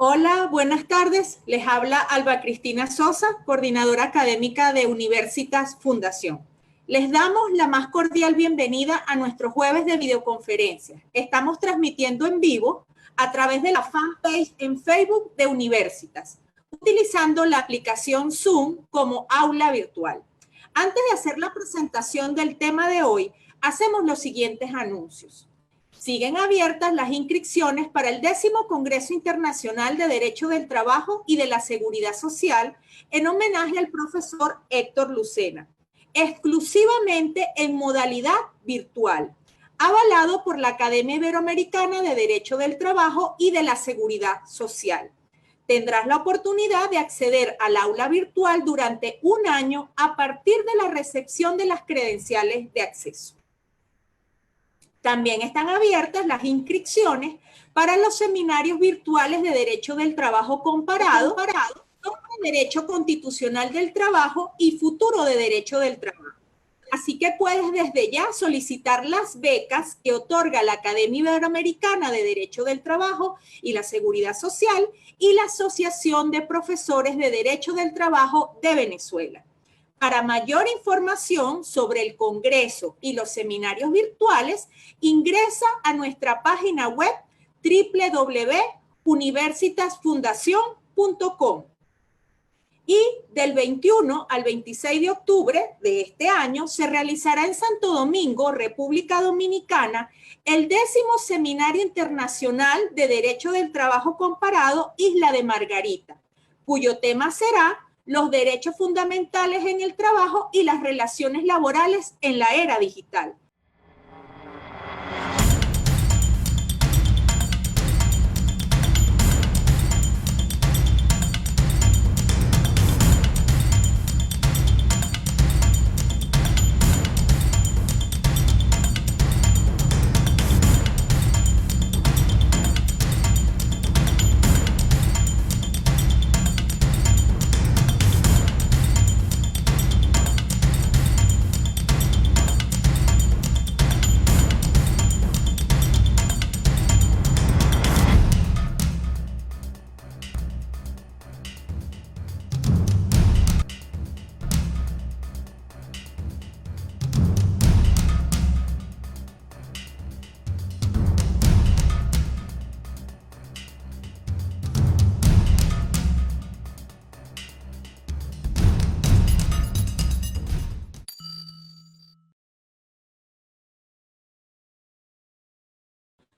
Hola, buenas tardes. Les habla Alba Cristina Sosa, coordinadora académica de Universitas Fundación. Les damos la más cordial bienvenida a nuestro jueves de videoconferencias. Estamos transmitiendo en vivo a través de la fanpage en Facebook de Universitas, utilizando la aplicación Zoom como aula virtual. Antes de hacer la presentación del tema de hoy, hacemos los siguientes anuncios. Siguen abiertas las inscripciones para el 10º Congreso Internacional de Derecho del Trabajo y de la Seguridad Social en homenaje al profesor Héctor Lucena, exclusivamente en modalidad virtual, avalado por la Academia Iberoamericana de Derecho del Trabajo y de la Seguridad Social. Tendrás la oportunidad de acceder al aula virtual durante un año a partir de la recepción de las credenciales de acceso. También están abiertas las inscripciones para los seminarios virtuales de Derecho del Trabajo comparado, Derecho Constitucional del Trabajo y Futuro de Derecho del Trabajo. Así que puedes desde ya solicitar las becas que otorga la Academia Iberoamericana de Derecho del Trabajo y la Seguridad Social y la Asociación de Profesores de Derecho del Trabajo de Venezuela. Para mayor información sobre el Congreso y los seminarios virtuales, ingresa a nuestra página web www.universitasfundacion.com. Y del 21 al 26 de octubre de este año se realizará en Santo Domingo, República Dominicana, el 10º Seminario Internacional de Derecho del Trabajo Comparado Isla de Margarita, cuyo tema será los derechos fundamentales en el trabajo y las relaciones laborales en la era digital.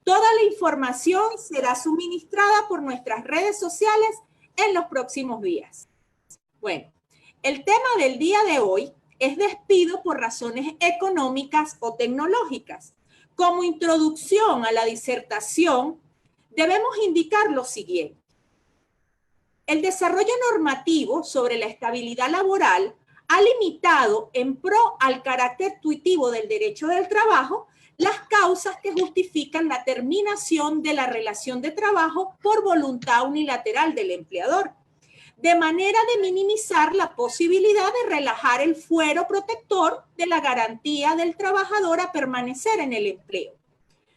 Toda la información será suministrada por nuestras redes sociales en los próximos días. Bueno, el tema del día de hoy es despido por razones económicas o tecnológicas. Como introducción a la disertación, debemos indicar lo siguiente. El desarrollo normativo sobre la estabilidad laboral ha limitado en pro al carácter tuitivo del derecho del trabajo las causas que justifican la terminación de la relación de trabajo por voluntad unilateral del empleador, de manera de minimizar la posibilidad de relajar el fuero protector de la garantía del trabajador a permanecer en el empleo.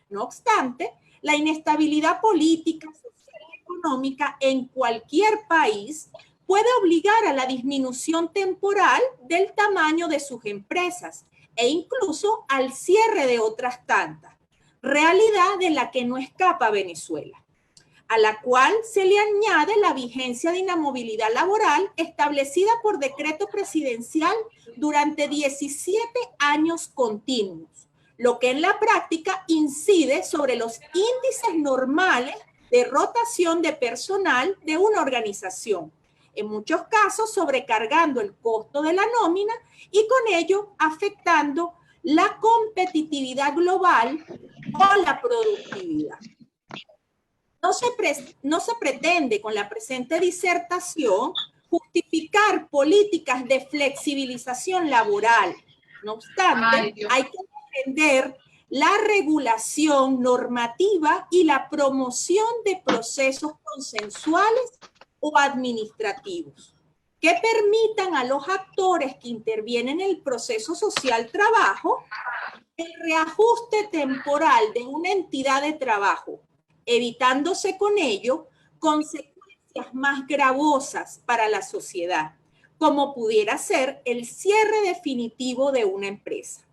No obstante, la inestabilidad política, social y económica en cualquier país puede obligar a la disminución temporal del tamaño de sus empresas e incluso al cierre de otras tantas, realidad de la que no escapa Venezuela, a la cual se le añade la vigencia de inamovilidad laboral establecida por decreto presidencial durante 17 años continuos, lo que en la práctica incide sobre los índices normales de rotación de personal de una organización, en muchos casos sobrecargando el costo de la nómina y con ello afectando la competitividad global o la productividad. No se pretende con la presente disertación justificar políticas de flexibilización laboral. No obstante, hay que defender la regulación normativa y la promoción de procesos consensuales o administrativos que permitan a los actores que intervienen en el proceso social trabajo el reajuste temporal de una entidad de trabajo, evitándose con ello consecuencias más gravosas para la sociedad, como pudiera ser el cierre definitivo de una empresa.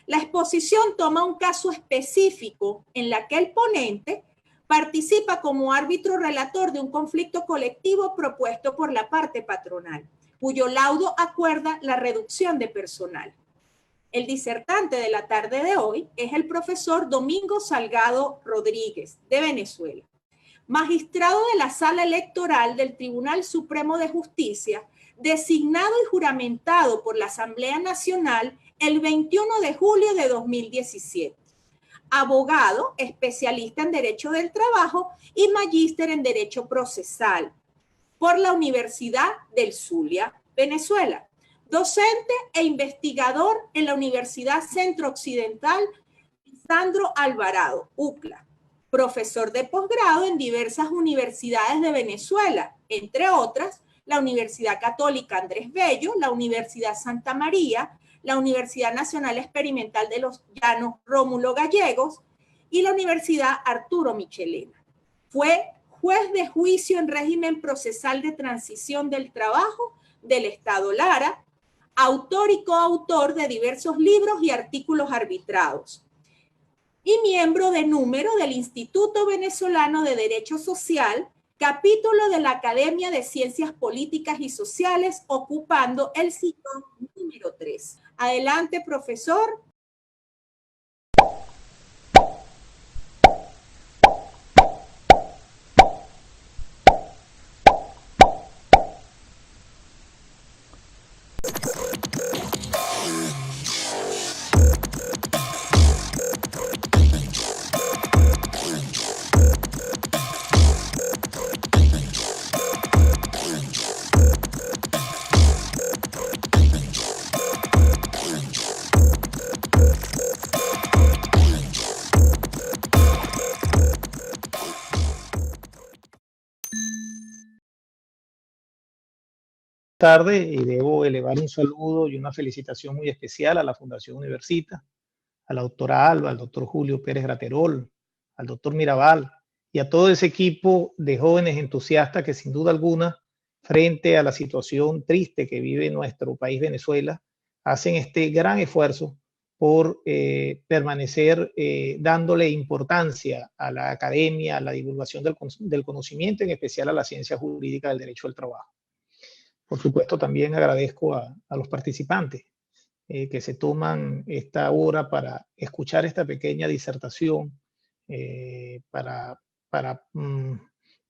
La exposición toma un caso específico en la que el ponente participa como árbitro relator de un conflicto colectivo propuesto por la parte patronal, cuyo laudo acuerda la reducción de personal. El disertante de la tarde de hoy es el profesor Domingo Salgado Rodríguez, de Venezuela, magistrado de la Sala Electoral del Tribunal Supremo de Justicia, designado y juramentado por la Asamblea Nacional el 21 de julio de 2017. Abogado, especialista en Derecho del Trabajo y magíster en Derecho Procesal por la Universidad del Zulia, Venezuela. Docente e investigador en la Universidad Centro Occidental Sandro Alvarado, UCLA. Profesor de posgrado en diversas universidades de Venezuela, entre otras, la Universidad Católica Andrés Bello, la Universidad Santa María, la Universidad Nacional Experimental de los Llanos Rómulo Gallegos y la Universidad Arturo Michelena. Fue juez de juicio en régimen procesal de transición del trabajo del Estado Lara, autor y coautor de diversos libros y artículos arbitrados, y miembro de número del Instituto Venezolano de Derecho Social, capítulo de la Academia de Ciencias Políticas y Sociales, ocupando el sillón número 3. Adelante, profesor. Tarde y debo elevar un saludo y una felicitación muy especial a la Fundación Universita, a la doctora Alba, al doctor Julio Pérez Graterol, al doctor Mirabal y a todo ese equipo de jóvenes entusiastas que sin duda alguna, frente a la situación triste que vive nuestro país Venezuela, hacen este gran esfuerzo por permanecer dándole importancia a la academia, a la divulgación del conocimiento, en especial a la ciencia jurídica del derecho del trabajo. Por supuesto, también agradezco a los participantes que se toman esta hora para escuchar esta pequeña disertación, para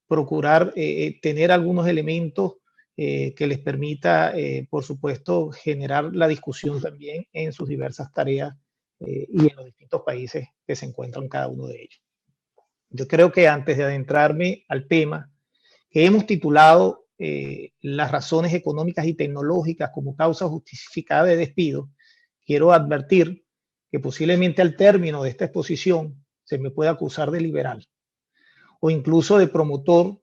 procurar tener algunos elementos que les permita, por supuesto, generar la discusión también en sus diversas tareas y en los distintos países que se encuentran cada uno de ellos. Yo creo que antes de adentrarme al tema que hemos titulado las razones económicas y tecnológicas como causa justificada de despido, quiero advertir que posiblemente al término de esta exposición se me pueda acusar de liberal o incluso de promotor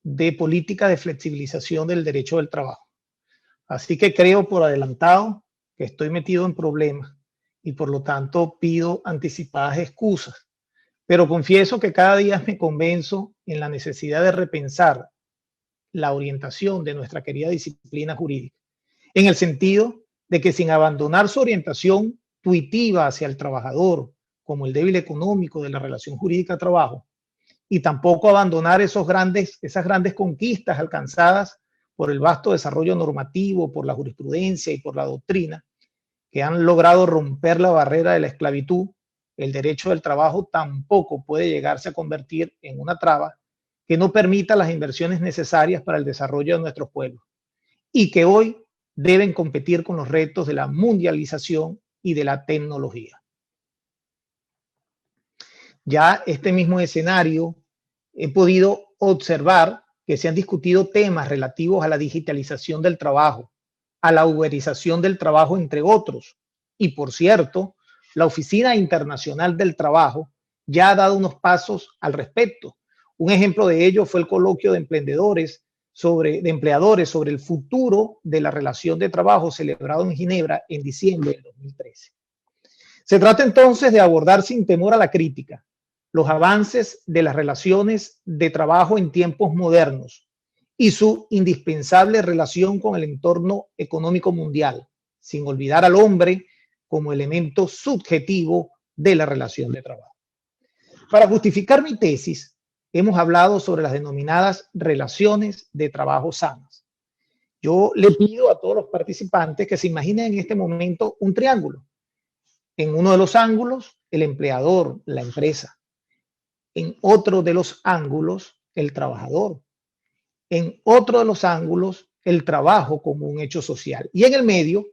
de política de flexibilización del derecho del trabajo. Así que creo por adelantado que estoy metido en problemas y por lo tanto pido anticipadas excusas, pero confieso que cada día me convenzo en la necesidad de repensar la orientación de nuestra querida disciplina jurídica, en el sentido de que sin abandonar su orientación tuitiva hacia el trabajador como el débil económico de la relación jurídica-trabajo, y tampoco abandonar esas grandes conquistas alcanzadas por el vasto desarrollo normativo, por la jurisprudencia y por la doctrina, que han logrado romper la barrera de la esclavitud, el derecho del trabajo tampoco puede llegarse a convertir en una traba que no permita las inversiones necesarias para el desarrollo de nuestros pueblos y que hoy deben competir con los retos de la mundialización y de la tecnología. Ya este mismo escenario he podido observar que se han discutido temas relativos a la digitalización del trabajo, a la uberización del trabajo, entre otros. Y por cierto, la Oficina Internacional del Trabajo ya ha dado unos pasos al respecto. Un ejemplo de ello fue el coloquio de empleadores sobre el futuro de la relación de trabajo celebrado en Ginebra en diciembre de 2013. Se trata entonces de abordar sin temor a la crítica los avances de las relaciones de trabajo en tiempos modernos y su indispensable relación con el entorno económico mundial, sin olvidar al hombre como elemento subjetivo de la relación de trabajo. Para justificar mi tesis, hemos hablado sobre las denominadas relaciones de trabajo sanas. Yo le pido a todos los participantes que se imaginen en este momento un triángulo. En uno de los ángulos, el empleador, la empresa. En otro de los ángulos, el trabajador. En otro de los ángulos, el trabajo como un hecho social. Y en el medio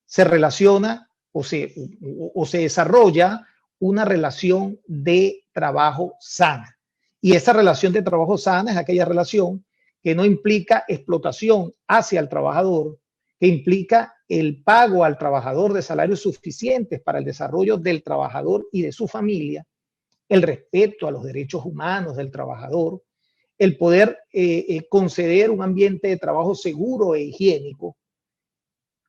se relaciona o se desarrolla una relación de trabajo sana. Y esa relación de trabajo sana es aquella relación que no implica explotación hacia el trabajador, que implica el pago al trabajador de salarios suficientes para el desarrollo del trabajador y de su familia, el respeto a los derechos humanos del trabajador, el poder conceder un ambiente de trabajo seguro e higiénico,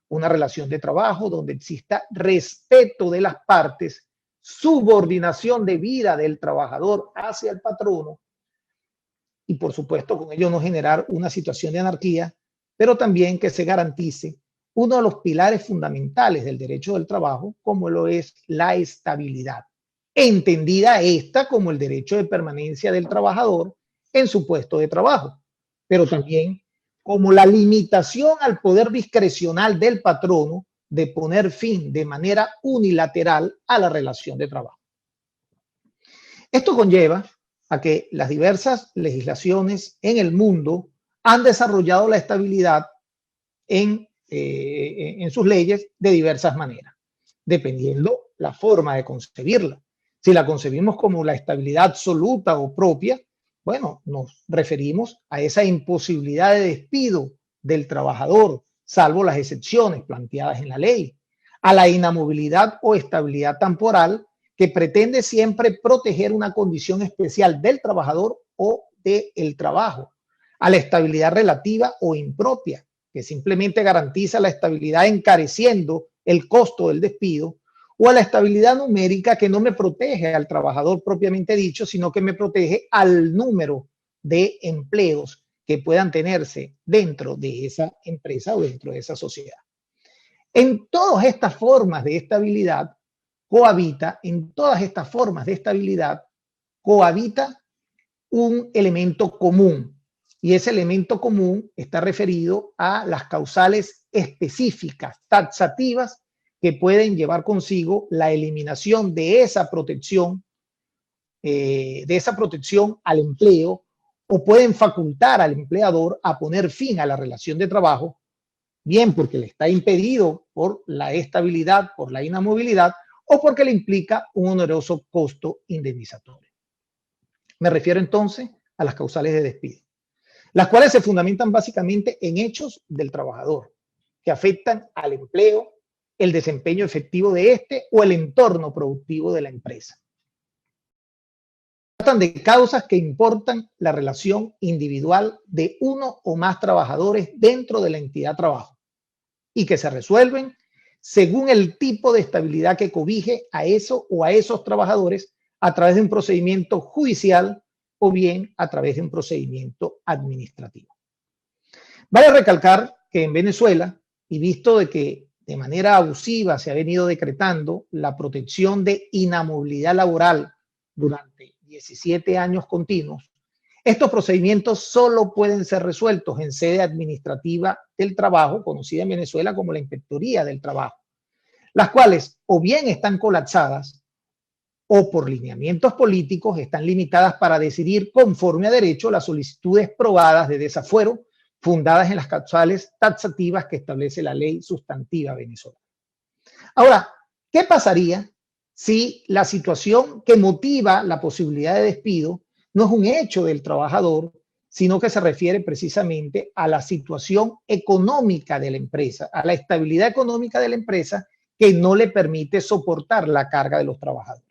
una relación de trabajo donde exista respeto de las partes, subordinación debida del trabajador hacia el patrono y, por supuesto, con ello no generar una situación de anarquía, pero también que se garantice uno de los pilares fundamentales del derecho del trabajo, como lo es la estabilidad, entendida esta como el derecho de permanencia del trabajador en su puesto de trabajo, pero también como la limitación al poder discrecional del patrono de poner fin de manera unilateral a la relación de trabajo. Esto conlleva a que las diversas legislaciones en el mundo han desarrollado la estabilidad en sus leyes de diversas maneras, dependiendo la forma de concebirla. Si la concebimos como la estabilidad absoluta o propia, bueno, nos referimos a esa imposibilidad de despido del trabajador, salvo las excepciones planteadas en la ley, a la inamovilidad o estabilidad temporal que pretende siempre proteger una condición especial del trabajador o del trabajo, a la estabilidad relativa o impropia, que simplemente garantiza la estabilidad encareciendo el costo del despido, o a la estabilidad numérica que no me protege al trabajador propiamente dicho, sino que me protege al número de empleos que puedan tenerse dentro de esa empresa o dentro de esa sociedad. En todas estas formas de estabilidad cohabita un elemento común, y ese elemento común está referido a las causales específicas, taxativas, que pueden llevar consigo la eliminación de esa protección al empleo, o pueden facultar al empleador a poner fin a la relación de trabajo, bien porque le está impedido por la estabilidad, por la inamovilidad, o porque le implica un oneroso costo indemnizatorio. Me refiero entonces a las causales de despido, las cuales se fundamentan básicamente en hechos del trabajador que afectan al empleo, el desempeño efectivo de este o el entorno productivo de la empresa. Tratan de causas que importan la relación individual de uno o más trabajadores dentro de la entidad trabajo y que se resuelven según el tipo de estabilidad que cobije a eso o a esos trabajadores a través de un procedimiento judicial o bien a través de un procedimiento administrativo. Vale recalcar que en Venezuela, y visto de que de manera abusiva se ha venido decretando la protección de inamovilidad laboral durante 17 años continuos, estos procedimientos solo pueden ser resueltos en sede administrativa del trabajo, conocida en Venezuela como la Inspectoría del Trabajo, las cuales o bien están colapsadas o por lineamientos políticos están limitadas para decidir conforme a derecho las solicitudes probadas de desafuero fundadas en las causales taxativas que establece la ley sustantiva venezolana. Ahora, ¿qué pasaría si la situación que motiva la posibilidad de despido no es un hecho del trabajador, sino que se refiere precisamente a la situación económica de la empresa, a la estabilidad económica de la empresa que no le permite soportar la carga de los trabajadores?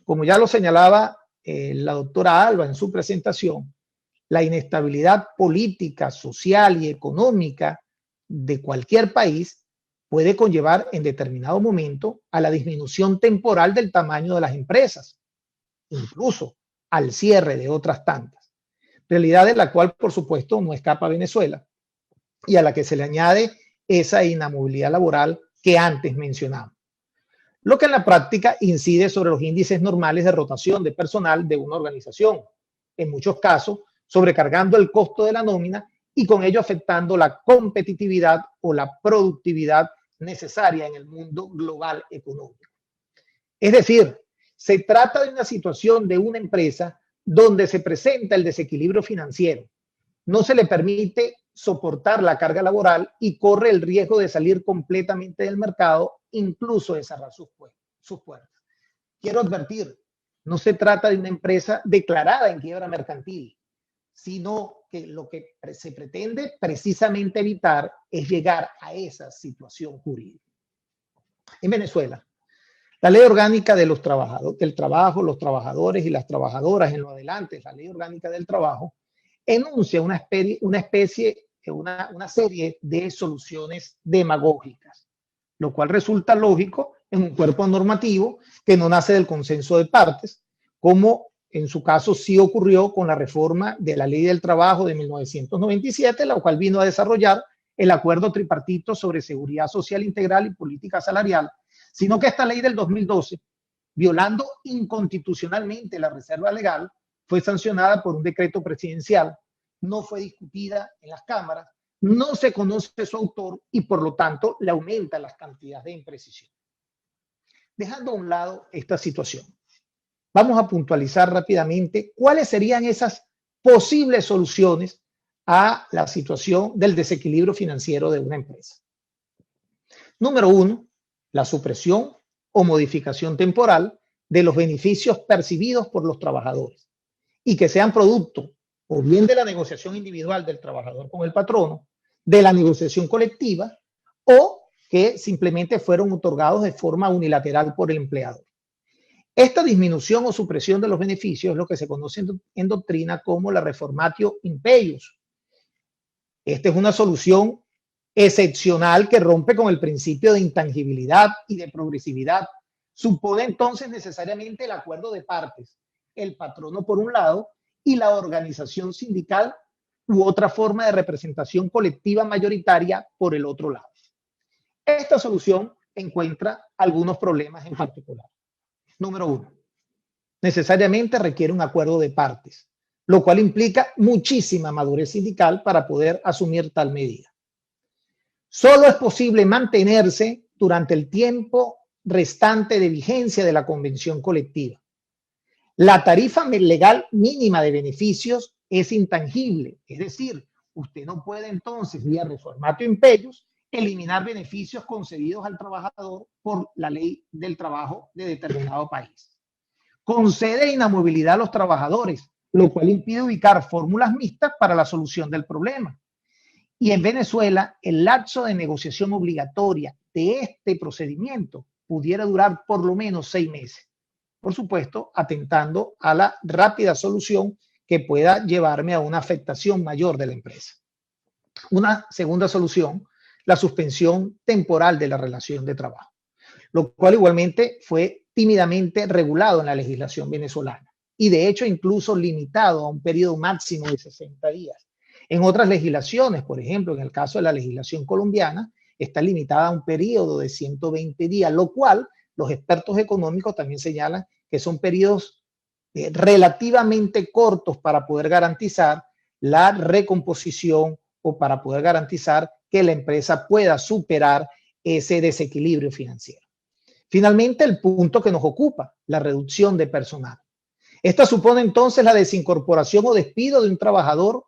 Como ya lo señalaba la doctora Alba en su presentación, la inestabilidad política, social y económica de cualquier país puede conllevar en determinado momento a la disminución temporal del tamaño de las empresas, incluso al cierre de otras tantas. realidad de la cual, por supuesto, no escapa Venezuela y a la que se le añade esa inamovilidad laboral que antes mencionamos, lo que en la práctica incide sobre los índices normales de rotación de personal de una organización, en muchos casos sobrecargando el costo de la nómina y con ello afectando la competitividad o la productividad necesaria en el mundo global económico. Es decir, se trata de una situación de una empresa donde se presenta el desequilibrio financiero, no se le permite soportar la carga laboral y corre el riesgo de salir completamente del mercado, incluso de cerrar sus puertas. Quiero advertir, no se trata de una empresa declarada en quiebra mercantil, sino que lo que se pretende precisamente evitar es llegar a esa situación jurídica. En Venezuela, la ley orgánica de los trabajadores, del trabajo, los trabajadores y las trabajadoras en lo adelante, la ley orgánica del trabajo, enuncia una serie de soluciones demagógicas, lo cual resulta lógico en un cuerpo normativo que no nace del consenso de partes, como en su caso sí ocurrió con la reforma de la Ley del Trabajo de 1997, la cual vino a desarrollar el Acuerdo Tripartito sobre Seguridad Social Integral y Política Salarial, sino que esta ley del 2012, violando inconstitucionalmente la reserva legal, fue sancionada por un decreto presidencial, no fue discutida en las cámaras, no se conoce su autor y por lo tanto le aumenta las cantidades de imprecisión. Dejando a un lado esta situación, vamos a puntualizar rápidamente cuáles serían esas posibles soluciones a la situación del desequilibrio financiero de una empresa. Número 1, la supresión o modificación temporal de los beneficios percibidos por los trabajadores y que sean producto o bien de la negociación individual del trabajador con el patrono, de la negociación colectiva o que simplemente fueron otorgados de forma unilateral por el empleador. Esta disminución o supresión de los beneficios es lo que se conoce en doctrina como la reformatio impeius. Esta es una solución excepcional que rompe con el principio de intangibilidad y de progresividad. Supone entonces necesariamente el acuerdo de partes, el patrono por un lado y la organización sindical u otra forma de representación colectiva mayoritaria por el otro lado. Esta solución encuentra algunos problemas en particular. Número 1, necesariamente requiere un acuerdo de partes, lo cual implica muchísima madurez sindical para poder asumir tal medida. Solo es posible mantenerse durante el tiempo restante de vigencia de la convención colectiva. La tarifa legal mínima de beneficios es intangible, es decir, usted no puede entonces, vía reformatio impeius, eliminar beneficios concedidos al trabajador por la ley del trabajo de determinado país. Concede inamovilidad a los trabajadores, lo cual impide ubicar fórmulas mixtas para la solución del problema. Y en Venezuela, el lapso de negociación obligatoria de este procedimiento pudiera durar por lo menos 6 meses. Por supuesto, atentando a la rápida solución que pueda llevarme a una afectación mayor de la empresa. Una segunda solución, la suspensión temporal de la relación de trabajo, lo cual igualmente fue tímidamente regulado en la legislación venezolana y de hecho incluso limitado a un periodo máximo de 60 días. En otras legislaciones, por ejemplo, en el caso de la legislación colombiana, está limitada a un periodo de 120 días, lo cual los expertos económicos también señalan que son periodos relativamente cortos para poder garantizar la recomposición o para poder garantizar que la empresa pueda superar ese desequilibrio financiero. Finalmente, el punto que nos ocupa, la reducción de personal. Esta supone entonces la desincorporación o despido de un trabajador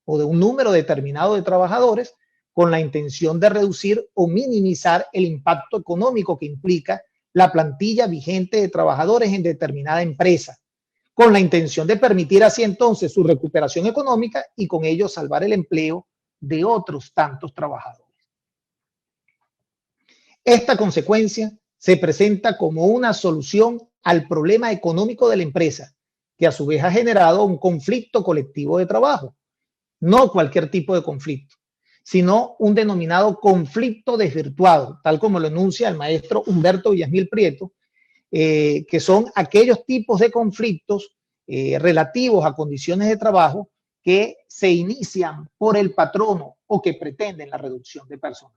o de un número determinado de trabajadores con la intención de reducir o minimizar el impacto económico que implica la plantilla vigente de trabajadores en determinada empresa, con la intención de permitir así entonces su recuperación económica y con ello salvar el empleo de otros tantos trabajadores. Esta consecuencia se presenta como una solución al problema económico de la empresa, que a su vez ha generado un conflicto colectivo de trabajo. No cualquier tipo de conflicto, sino un denominado conflicto desvirtuado, tal como lo enuncia el maestro Humberto Villasmil Prieto, que son aquellos tipos de conflictos relativos a condiciones de trabajo que se inician por el patrono o que pretenden la reducción de personal.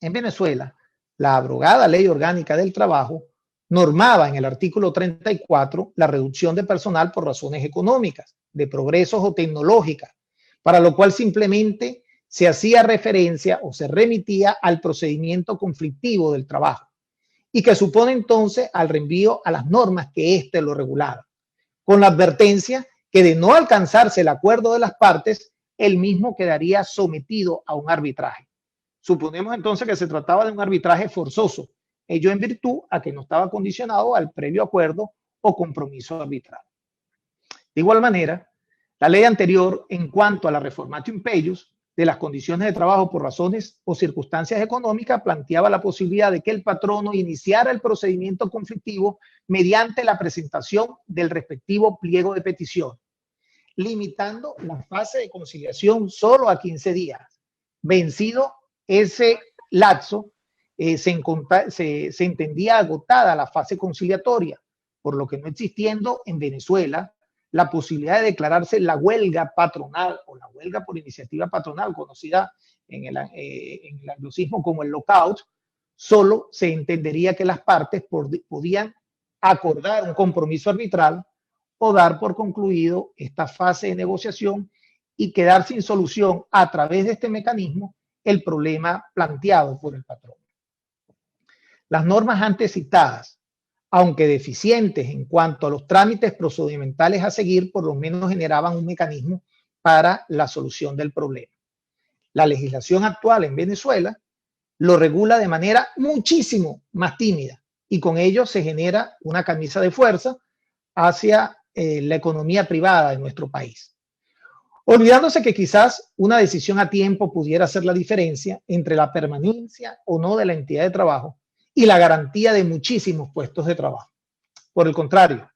En Venezuela, la abrogada Ley Orgánica del Trabajo normaba en el artículo 34 la reducción de personal por razones económicas, de progresos o tecnológicas, para lo cual simplemente se hacía referencia o se remitía al procedimiento conflictivo del trabajo y que supone entonces al reenvío a las normas que éste lo regulaba, con la advertencia que de no alcanzarse el acuerdo de las partes, el mismo quedaría sometido a un arbitraje. Suponemos entonces que se trataba de un arbitraje forzoso, ello en virtud a que no estaba condicionado al previo acuerdo o compromiso arbitral. De igual manera, la ley anterior en cuanto a la reformatio impeius de las condiciones de trabajo por razones o circunstancias económicas planteaba la posibilidad de que el patrono iniciara el procedimiento conflictivo mediante la presentación del respectivo pliego de petición, limitando la fase de conciliación solo a 15 días. Vencido ese lapso, se entendía agotada la fase conciliatoria, por lo que no existiendo en Venezuela la posibilidad de declararse la huelga patronal o la huelga por iniciativa patronal, conocida en el anglicismo como el lockout, solo se entendería que las partes podían acordar un compromiso arbitral o dar por concluido esta fase de negociación y quedar sin solución a través de este mecanismo el problema planteado por el patrón. Las normas antes citadas, aunque deficientes en cuanto a los trámites procedimentales a seguir, por lo menos generaban un mecanismo para la solución del problema. La legislación actual en Venezuela lo regula de manera muchísimo más tímida y con ello se genera una camisa de fuerza hacia la economía privada de nuestro país. Olvidándose que quizás una decisión a tiempo pudiera hacer la diferencia entre la permanencia o no de la entidad de trabajo y la garantía de muchísimos puestos de trabajo. Por el contrario,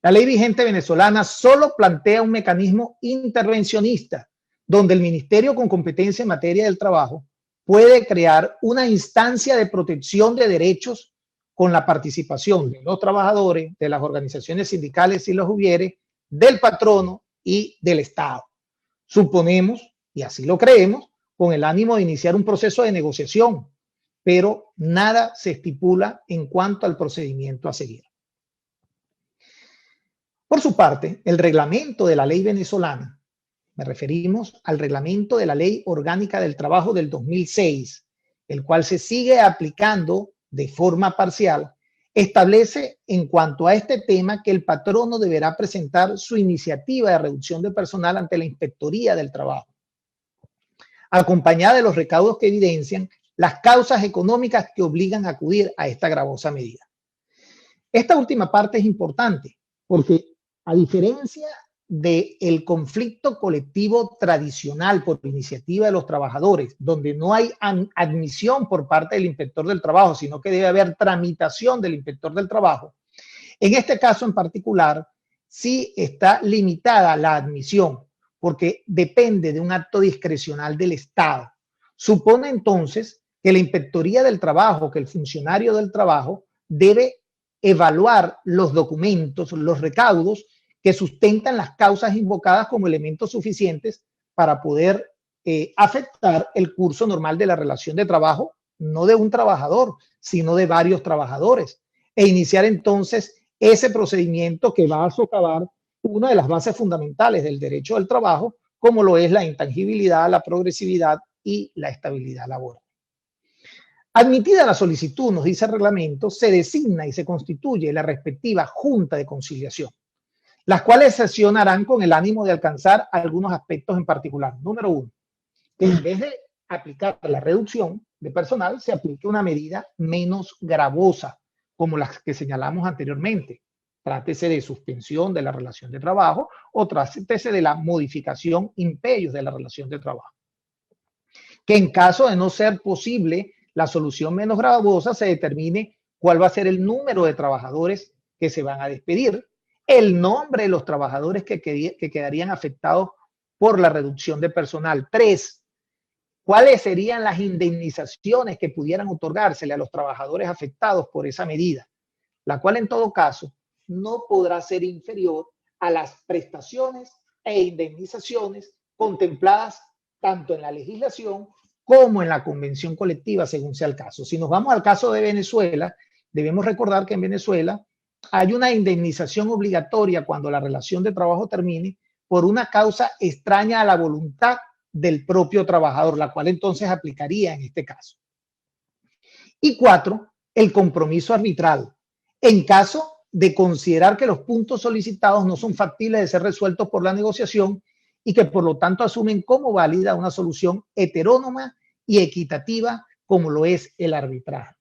la ley vigente venezolana solo plantea un mecanismo intervencionista donde el ministerio con competencia en materia del trabajo puede crear una instancia de protección de derechos con la participación de los trabajadores, de las organizaciones sindicales si los hubiere, del patrono y del Estado. Suponemos, y así lo creemos, con el ánimo de iniciar un proceso de negociación, pero nada se estipula en cuanto al procedimiento a seguir. Por su parte, el reglamento de la ley venezolana, me referimos al reglamento de la Ley Orgánica del Trabajo del 2006, el cual se sigue aplicando de forma parcial, establece en cuanto a este tema que el patrono deberá presentar su iniciativa de reducción de personal ante la Inspectoría del Trabajo, acompañada de los recaudos que evidencian las causas económicas que obligan a acudir a esta gravosa medida. Esta última parte es importante porque, a diferencia del conflicto colectivo tradicional por iniciativa de los trabajadores, donde no hay admisión por parte del inspector del trabajo, sino que debe haber tramitación del inspector del trabajo, en este caso en particular sí está limitada la admisión porque depende de un acto discrecional del Estado. Supone entonces que la Inspectoría del Trabajo, que el funcionario del trabajo debe evaluar los documentos, los recaudos que sustentan las causas invocadas como elementos suficientes para poder afectar el curso normal de la relación de trabajo, no de un trabajador, sino de varios trabajadores, e iniciar entonces ese procedimiento que va a socavar una de las bases fundamentales del derecho del trabajo, como lo es la intangibilidad, la progresividad y la estabilidad laboral. Admitida la solicitud, nos dice el reglamento, se designa y se constituye la respectiva Junta de Conciliación, las cuales sesionarán con el ánimo de alcanzar algunos aspectos en particular. Número uno, que en vez de aplicar la reducción de personal, se aplique una medida menos gravosa, como las que señalamos anteriormente. Trátese de suspensión de la relación de trabajo o trátese de la modificación imperios de la relación de trabajo. Que en caso de no ser posible la solución menos gravosa, se determine cuál va a ser el número de trabajadores que se van a despedir, el nombre de los trabajadores que quedarían afectados por la reducción de personal. 3, cuáles serían las indemnizaciones que pudieran otorgársele a los trabajadores afectados por esa medida, la cual en todo caso no podrá ser inferior a las prestaciones e indemnizaciones contempladas tanto en la legislación como en la convención colectiva, según sea el caso. Si nos vamos al caso de Venezuela, debemos recordar que en Venezuela hay una indemnización obligatoria cuando la relación de trabajo termine por una causa extraña a la voluntad del propio trabajador, la cual entonces aplicaría en este caso. Y 4, el compromiso arbitral. En caso de considerar que los puntos solicitados no son factibles de ser resueltos por la negociación y que por lo tanto asumen como válida una solución heterónoma y equitativa como lo es el arbitraje.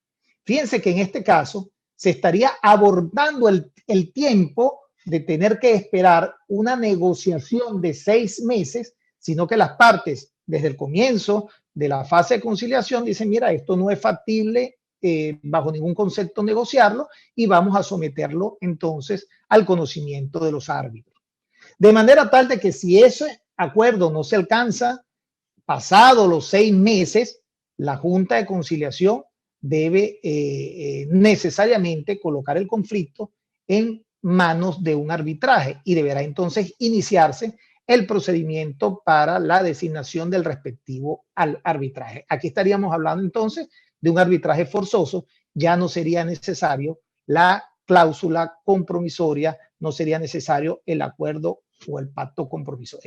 Fíjense que en este caso se estaría abordando el tiempo de tener que esperar una negociación de 6 meses, sino que las partes desde el comienzo de la fase de conciliación dicen, mira, esto no es factible bajo ningún concepto negociarlo y vamos a someterlo entonces al conocimiento de los árbitros. De manera tal de que si ese acuerdo no se alcanza, pasado los 6 meses, la Junta de Conciliación debe necesariamente colocar el conflicto en manos de un arbitraje y deberá entonces iniciarse el procedimiento para la designación del respectivo arbitraje. Aquí estaríamos hablando entonces de un arbitraje forzoso, ya no sería necesario la cláusula compromisoria, no sería necesario el acuerdo o el pacto compromiso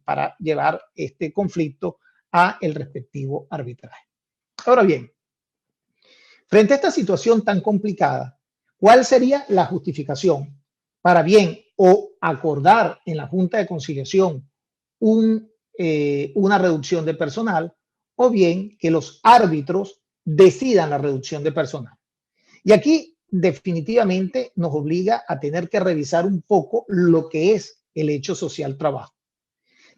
para llevar este conflicto a el respectivo arbitraje. Ahora bien, frente a esta situación tan complicada, ¿cuál sería la justificación para bien o acordar en la Junta de Conciliación una reducción de personal o bien que los árbitros decidan la reducción de personal? Y aquí definitivamente nos obliga a tener que revisar un poco lo que es el hecho social trabajo.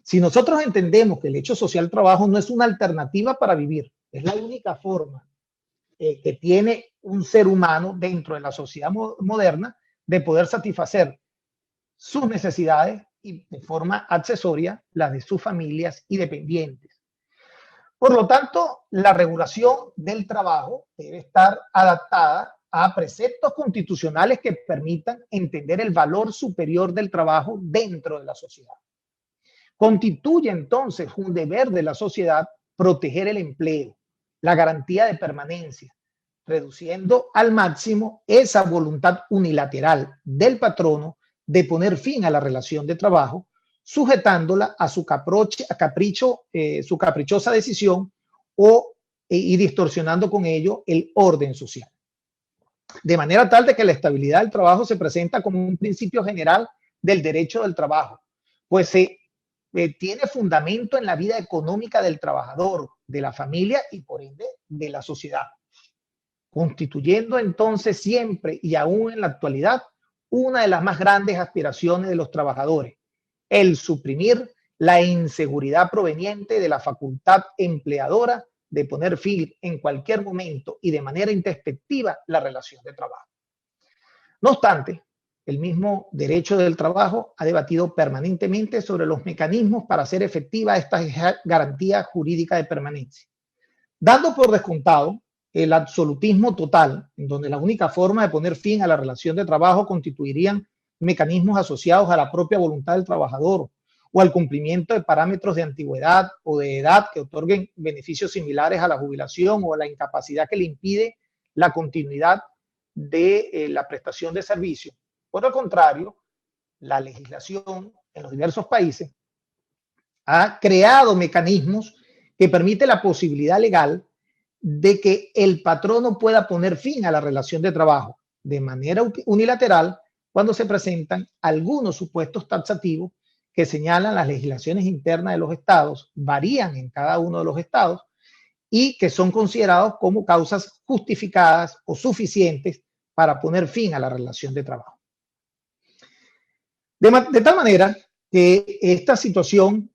Si nosotros entendemos que el hecho social trabajo no es una alternativa para vivir, es la única forma que tiene un ser humano dentro de la sociedad moderna de poder satisfacer sus necesidades y de forma accesoria las de sus familias y dependientes. Por lo tanto, la regulación del trabajo debe estar adaptada a preceptos constitucionales que permitan entender el valor superior del trabajo dentro de la sociedad. Constituye entonces un deber de la sociedad proteger el empleo, la garantía de permanencia, reduciendo al máximo esa voluntad unilateral del patrono de poner fin a la relación de trabajo, sujetándola a su su caprichosa decisión y distorsionando con ello el orden social. De manera tal de que la estabilidad del trabajo se presenta como un principio general del derecho del trabajo, pues se tiene fundamento en la vida económica del trabajador, de la familia y por ende de la sociedad, constituyendo entonces siempre y aún en la actualidad una de las más grandes aspiraciones de los trabajadores, el suprimir la inseguridad proveniente de la facultad empleadora de poner fin en cualquier momento y de manera introspectiva la relación de trabajo. No obstante, el mismo derecho del trabajo ha debatido permanentemente sobre los mecanismos para hacer efectiva esta garantía jurídica de permanencia, dando por descontado el absolutismo total, en donde la única forma de poner fin a la relación de trabajo constituirían mecanismos asociados a la propia voluntad del trabajador o al cumplimiento de parámetros de antigüedad o de edad que otorguen beneficios similares a la jubilación o a la incapacidad que le impide la continuidad de la prestación de servicios. Por el contrario, la legislación en los diversos países ha creado mecanismos que permiten la posibilidad legal de que el patrono pueda poner fin a la relación de trabajo de manera unilateral cuando se presentan algunos supuestos taxativos que señalan las legislaciones internas de los estados, varían en cada uno de los estados y que son considerados como causas justificadas o suficientes para poner fin a la relación de trabajo. De tal manera que esta situación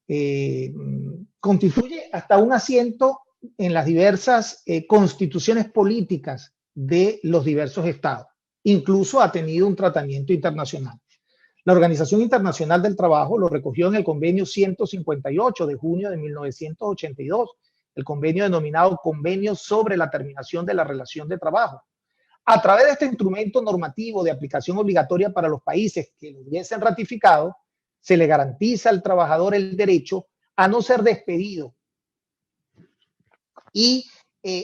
constituye hasta un asiento en las diversas constituciones políticas de los diversos estados. Incluso ha tenido un tratamiento internacional. La Organización Internacional del Trabajo lo recogió en el convenio 158 de junio de 1982, el convenio denominado Convenio sobre la Terminación de la Relación de Trabajo. A través de este instrumento normativo de aplicación obligatoria para los países que lo hubiesen ratificado, se le garantiza al trabajador el derecho a no ser despedido y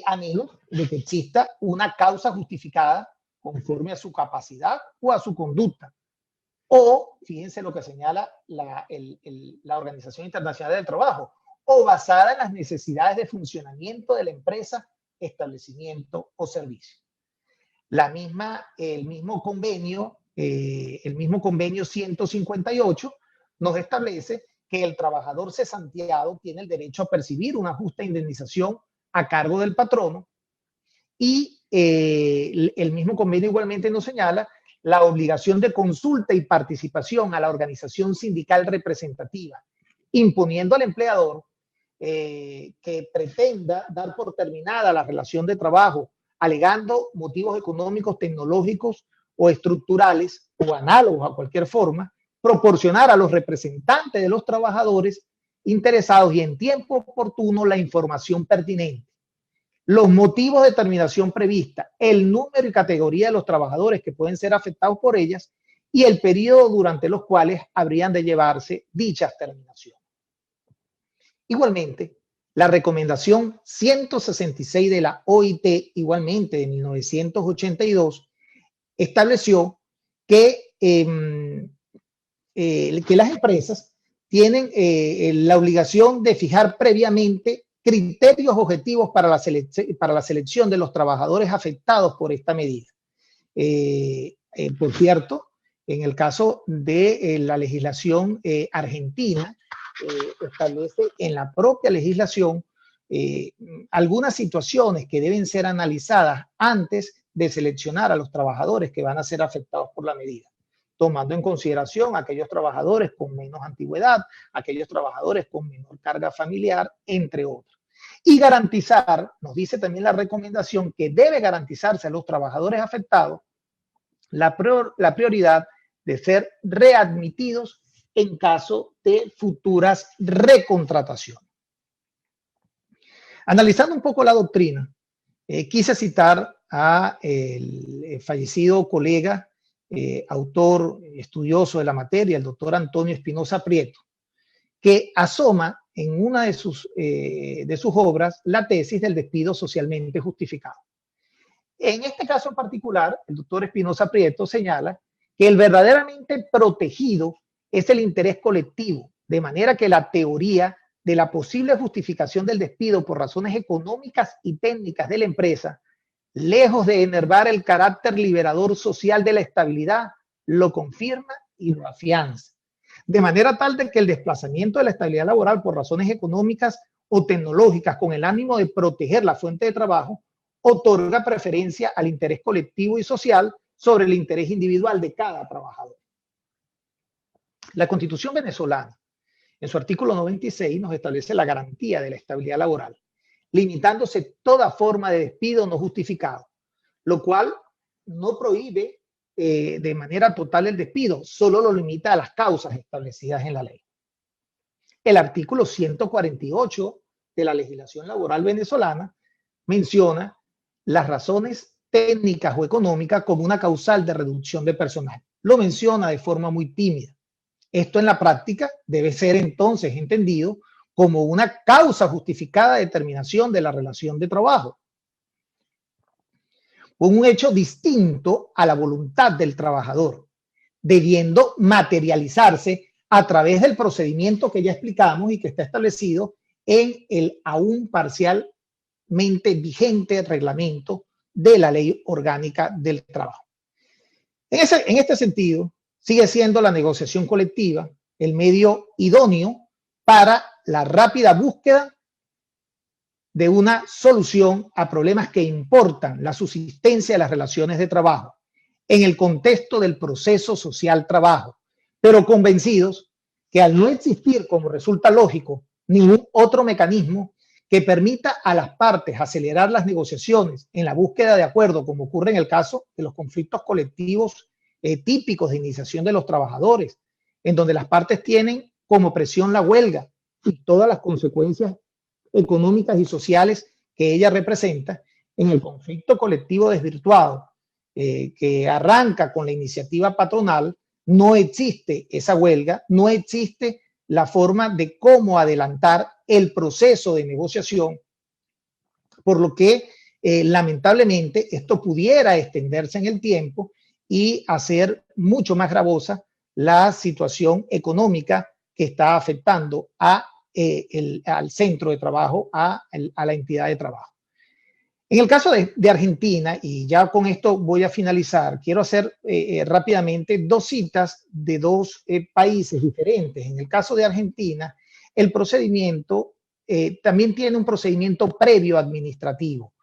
a menos de que exista una causa justificada conforme a su capacidad o a su conducta. O, fíjense lo que señala la Organización Internacional del Trabajo, o basada en las necesidades de funcionamiento de la empresa, establecimiento o servicio. El mismo convenio 158 nos establece que el trabajador cesanteado tiene el derecho a percibir una justa indemnización a cargo del patrono, y el mismo convenio igualmente nos señala la obligación de consulta y participación a la organización sindical representativa, imponiendo al empleador que pretenda dar por terminada la relación de trabajo, alegando motivos económicos, tecnológicos o estructurales o análogos a cualquier forma, proporcionar a los representantes de los trabajadores interesados y en tiempo oportuno la información pertinente, los motivos de terminación prevista, el número y categoría de los trabajadores que pueden ser afectados por ellas y el periodo durante los cuales habrían de llevarse dichas terminaciones. Igualmente, la recomendación 166 de la OIT, igualmente de 1982, estableció que las empresas tienen la obligación de fijar previamente criterios objetivos para la selección de los trabajadores afectados por esta medida. Por cierto, en el caso de la legislación argentina, establece en la propia legislación algunas situaciones que deben ser analizadas antes de seleccionar a los trabajadores que van a ser afectados por la medida, tomando en consideración a aquellos trabajadores con menos antigüedad, aquellos trabajadores con menor carga familiar, entre otros. Y garantizar, nos dice también la recomendación, que debe garantizarse a los trabajadores afectados la prioridad de ser readmitidos en caso de futuras recontrataciones. Analizando un poco la doctrina, quise citar a el fallecido colega, autor, estudioso de la materia, el doctor Antonio Espinosa Prieto, que asoma en una de sus obras la tesis del despido socialmente justificado. En este caso en particular, el doctor Espinosa Prieto señala que el verdaderamente protegido es el interés colectivo, de manera que la teoría de la posible justificación del despido por razones económicas y técnicas de la empresa, lejos de enervar el carácter liberador social de la estabilidad, lo confirma y lo afianza. De manera tal de que el desplazamiento de la estabilidad laboral por razones económicas o tecnológicas con el ánimo de proteger la fuente de trabajo otorga preferencia al interés colectivo y social sobre el interés individual de cada trabajador. La Constitución venezolana, en su artículo 96, nos establece la garantía de la estabilidad laboral, limitándose toda forma de despido no justificado, lo cual no prohíbe de manera total el despido, solo lo limita a las causas establecidas en la ley. El artículo 148 de la legislación laboral venezolana menciona las razones técnicas o económicas como una causal de reducción de personal. Lo menciona de forma muy tímida. Esto en la práctica debe ser entonces entendido como una causa justificada de terminación de la relación de trabajo, un hecho distinto a la voluntad del trabajador, debiendo materializarse a través del procedimiento que ya explicamos y que está establecido en el aún parcialmente vigente reglamento de la Ley Orgánica del Trabajo. En este sentido, sigue siendo la negociación colectiva el medio idóneo para la rápida búsqueda de una solución a problemas que importan la subsistencia de las relaciones de trabajo en el contexto del proceso social trabajo, pero convencidos que al no existir, como resulta lógico, ningún otro mecanismo que permita a las partes acelerar las negociaciones en la búsqueda de acuerdo, como ocurre en el caso de los conflictos colectivos típicos de iniciación de los trabajadores, en donde las partes tienen como presión la huelga y todas las consecuencias económicas y sociales que ella representa, en el conflicto colectivo desvirtuado que arranca con la iniciativa patronal, no existe esa huelga, no existe la forma de cómo adelantar el proceso de negociación, por lo que lamentablemente esto pudiera extenderse en el tiempo y hacer mucho más gravosa la situación económica que está afectando al centro de trabajo, a la entidad de trabajo. En el caso de Argentina, y ya con esto voy a finalizar, quiero hacer rápidamente dos citas de dos países diferentes. En el caso de Argentina, el procedimiento también tiene un procedimiento previo administrativo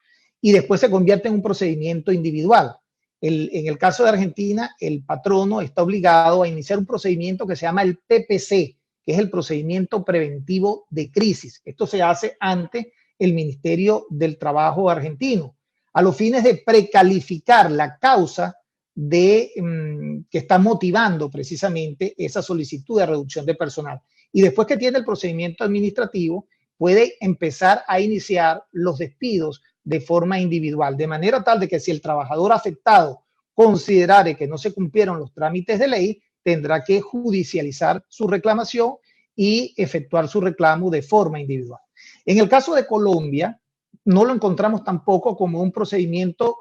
y después se convierte en un procedimiento individual. En el caso de Argentina, el patrono está obligado a iniciar un procedimiento que se llama el PPC, que es el procedimiento preventivo de crisis. Esto se hace ante el Ministerio del Trabajo argentino, a los fines de precalificar la causa que está motivando precisamente esa solicitud de reducción de personal. Y después que tiene el procedimiento administrativo, puede empezar a iniciar los despidos de forma individual, de manera tal de que si el trabajador afectado considerare que no se cumplieron los trámites de ley, tendrá que judicializar su reclamación y efectuar su reclamo de forma individual. En el caso de Colombia, no lo encontramos tampoco como un procedimiento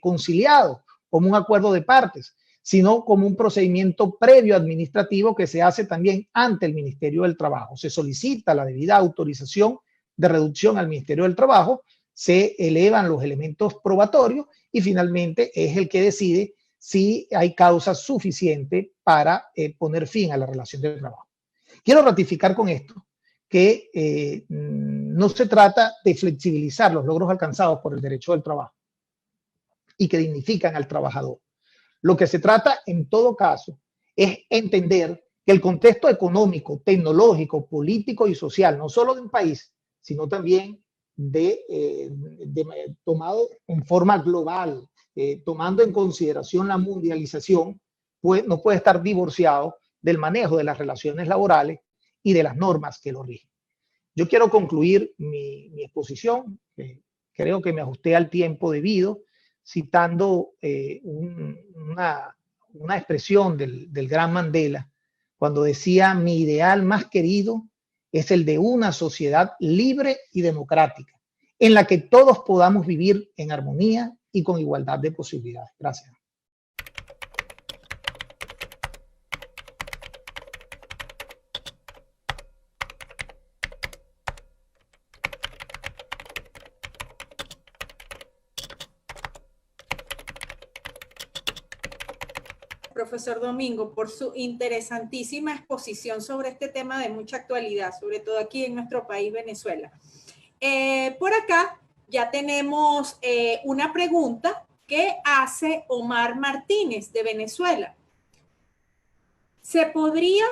conciliado, como un acuerdo de partes, sino como un procedimiento previo administrativo que se hace también ante el Ministerio del Trabajo. Se solicita la debida autorización de reducción al Ministerio del Trabajo, se elevan los elementos probatorios y finalmente es el que decide si hay causa suficiente para poner fin a la relación de trabajo. Quiero ratificar con esto que no se trata de flexibilizar los logros alcanzados por el derecho del trabajo y que dignifican al trabajador. Lo que se trata en todo caso es entender que el contexto económico, tecnológico, político y social, no solo de un país, sino también tomado en forma global, tomando en consideración la mundialización, pues, no puede estar divorciado del manejo de las relaciones laborales y de las normas que lo rigen. Yo quiero concluir mi exposición, creo que me ajusté al tiempo debido, citando una expresión del gran Mandela, cuando decía: mi ideal más querido es el de una sociedad libre y democrática, en la que todos podamos vivir en armonía y con igualdad de posibilidades. Gracias. Profesor Domingo, por su interesantísima exposición sobre este tema de mucha actualidad, sobre todo aquí en nuestro país, Venezuela. Por acá ya tenemos una pregunta que hace Omar Martínez de Venezuela. ¿Se podría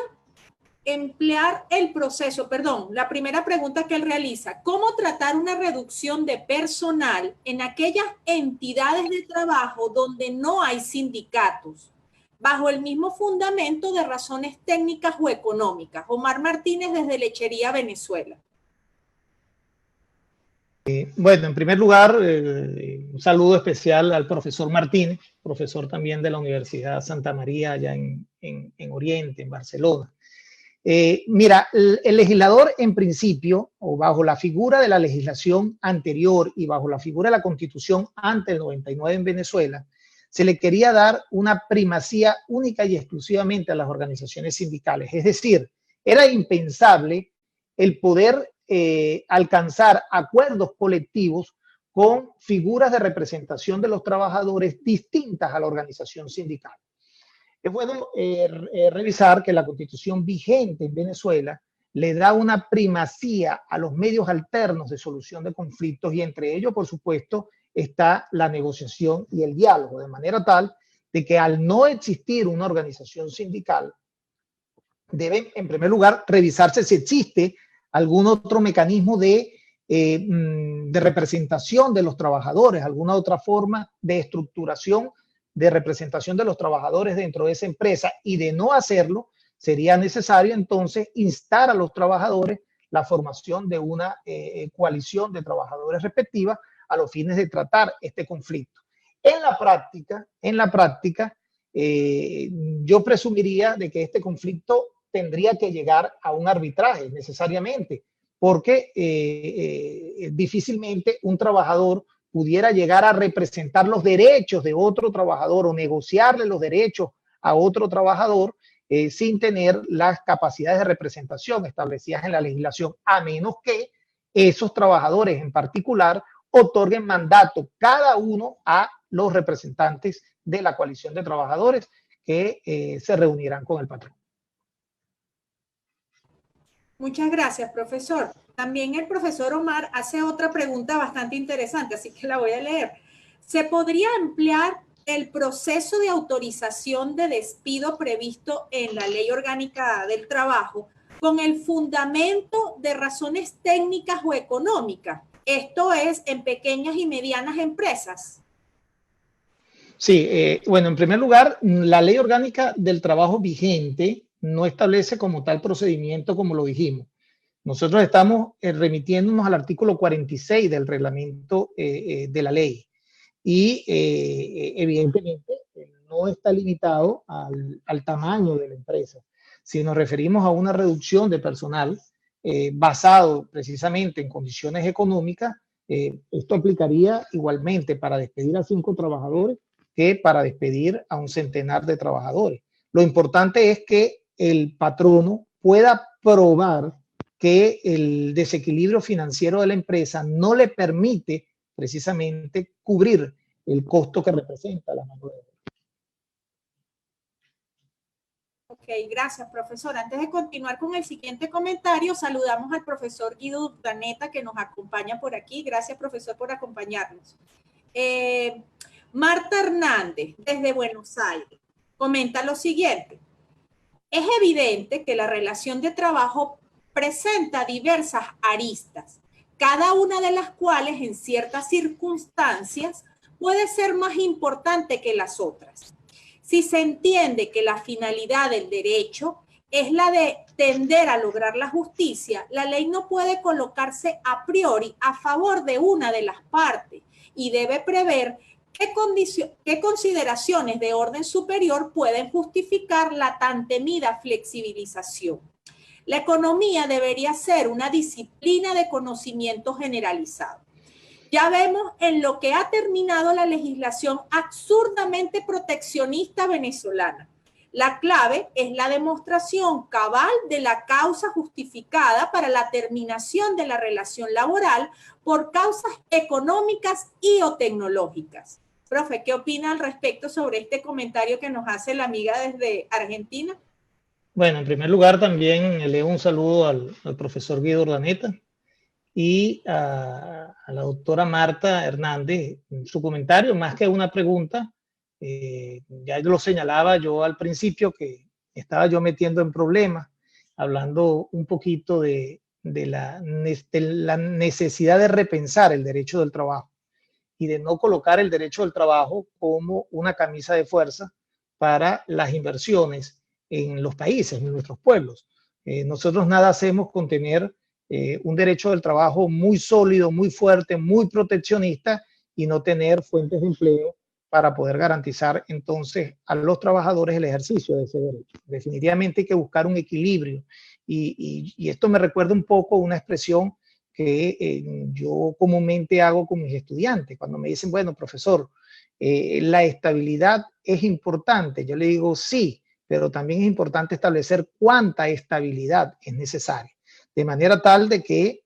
emplear el proceso, la primera pregunta que él realiza, ¿cómo tratar una reducción de personal en aquellas entidades de trabajo donde no hay sindicatos, bajo el mismo fundamento de razones técnicas o económicas? Omar Martínez desde Lechería, Venezuela. Bueno, en primer lugar, un saludo especial al profesor Martínez, profesor también de la Universidad Santa María allá en Oriente, en Barcelona. Mira, el legislador en principio, o bajo la figura de la legislación anterior y bajo la figura de la Constitución ante el 99 en Venezuela, se le quería dar una primacía única y exclusivamente a las organizaciones sindicales. Es decir, era impensable el poder alcanzar acuerdos colectivos con figuras de representación de los trabajadores distintas a la organización sindical. Es bueno revisar que la Constitución vigente en Venezuela le da una primacía a los medios alternos de solución de conflictos y entre ellos, por supuesto, está la negociación y el diálogo, de manera tal de que al no existir una organización sindical, debe en primer lugar revisarse si existe algún otro mecanismo de representación de los trabajadores, alguna otra forma de estructuración de representación de los trabajadores dentro de esa empresa, y de no hacerlo, sería necesario entonces instar a los trabajadores la formación de una coalición de trabajadores respectiva a los fines de tratar este conflicto. En la práctica, yo presumiría de que este conflicto tendría que llegar a un arbitraje necesariamente, porque difícilmente un trabajador pudiera llegar a representar los derechos de otro trabajador o negociarle los derechos a otro trabajador sin tener las capacidades de representación establecidas en la legislación, a menos que esos trabajadores en particular otorguen mandato cada uno a los representantes de la coalición de trabajadores que se reunirán con el patrón. Muchas gracias, profesor. También el profesor Omar hace otra pregunta bastante interesante, así que la voy a leer. ¿Se podría emplear el proceso de autorización de despido previsto en la Ley Orgánica del Trabajo con el fundamento de razones técnicas o económicas? Esto es, en pequeñas y medianas empresas. Sí, bueno, en primer lugar, la Ley Orgánica del Trabajo vigente no establece como tal procedimiento como lo dijimos. Nosotros estamos remitiéndonos al artículo 46 del reglamento de la ley y evidentemente no está limitado al tamaño de la empresa. Si nos referimos a una reducción de personal basado precisamente en condiciones económicas, esto aplicaría igualmente para despedir a 5 trabajadores que para despedir a un centenar de trabajadores. Lo importante es que el patrono pueda probar que el desequilibrio financiero de la empresa no le permite precisamente cubrir el costo que representa la mano de obra. Ok, gracias, profesor. Antes de continuar con el siguiente comentario, saludamos al profesor Guido Urdaneta, que nos acompaña por aquí. Gracias, profesor, por acompañarnos. Marta Hernández, desde Buenos Aires, comenta lo siguiente. Es evidente que la relación de trabajo presenta diversas aristas, cada una de las cuales en ciertas circunstancias puede ser más importante que las otras. Si se entiende que la finalidad del derecho es la de tender a lograr la justicia, la ley no puede colocarse a priori a favor de una de las partes y debe prever qué consideraciones de orden superior pueden justificar la tan temida flexibilización. La economía debería ser una disciplina de conocimiento generalizado. Ya vemos en lo que ha terminado la legislación absurdamente proteccionista venezolana. La clave es la demostración cabal de la causa justificada para la terminación de la relación laboral por causas económicas y o tecnológicas. Profe, ¿qué opina al respecto sobre este comentario que nos hace la amiga desde Argentina? Bueno, en primer lugar también le doy un saludo al profesor Guido Urdaneta y a la doctora Marta Hernández. Su comentario, más que una pregunta, ya lo señalaba yo al principio que estaba yo metiendo en problemas, hablando un poquito de la necesidad de repensar el derecho del trabajo y de no colocar el derecho del trabajo como una camisa de fuerza para las inversiones en los países, en nuestros pueblos. Nosotros nada hacemos con tener un derecho del trabajo muy sólido, muy fuerte, muy proteccionista y no tener fuentes de empleo para poder garantizar entonces a los trabajadores el ejercicio de ese derecho. Definitivamente hay que buscar un equilibrio y esto me recuerda un poco una expresión que yo comúnmente hago con mis estudiantes. Cuando me dicen, bueno, profesor, la estabilidad es importante. Yo le digo, sí, pero también es importante establecer cuánta estabilidad es necesaria. De manera tal de que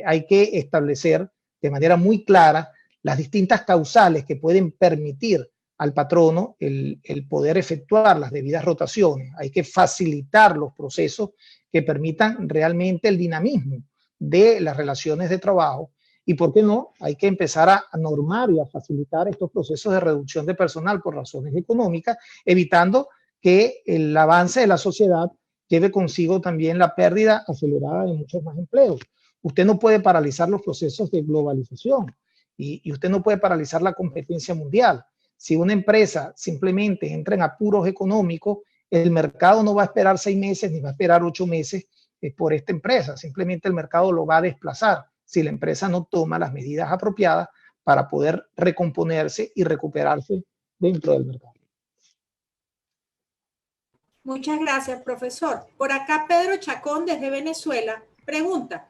hay que establecer de manera muy clara las distintas causales que pueden permitir al patrono el poder efectuar las debidas rotaciones. Hay que facilitar los procesos que permitan realmente el dinamismo de las relaciones de trabajo y, ¿por qué no? Hay que empezar a normar y a facilitar estos procesos de reducción de personal por razones económicas, evitando que el avance de la sociedad lleve consigo también la pérdida acelerada de muchos más empleos. Usted no puede paralizar los procesos de globalización y usted no puede paralizar la competencia mundial. Si una empresa simplemente entra en apuros económicos, el mercado no va a esperar 6 meses ni va a esperar 8 meses por esta empresa. Simplemente el mercado lo va a desplazar si la empresa no toma las medidas apropiadas para poder recomponerse y recuperarse dentro del mercado. Muchas gracias, profesor. Por acá Pedro Chacón, desde Venezuela, pregunta,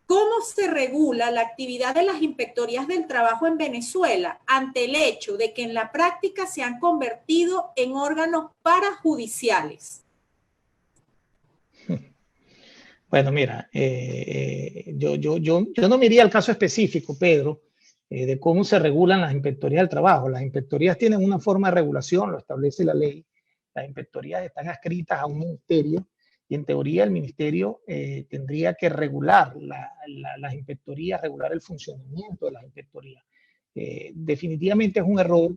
¿cómo se regula la actividad de las inspectorías del trabajo en Venezuela ante el hecho de que en la práctica se han convertido en órganos parajudiciales? Bueno, mira, yo no me iría al caso específico, Pedro, de cómo se regulan las inspectorías del trabajo. Las inspectorías tienen una forma de regulación, lo establece la ley. Las inspectorías están adscritas a un ministerio y en teoría el ministerio tendría que regular las inspectorías, regular el funcionamiento de las inspectorías. Definitivamente es un error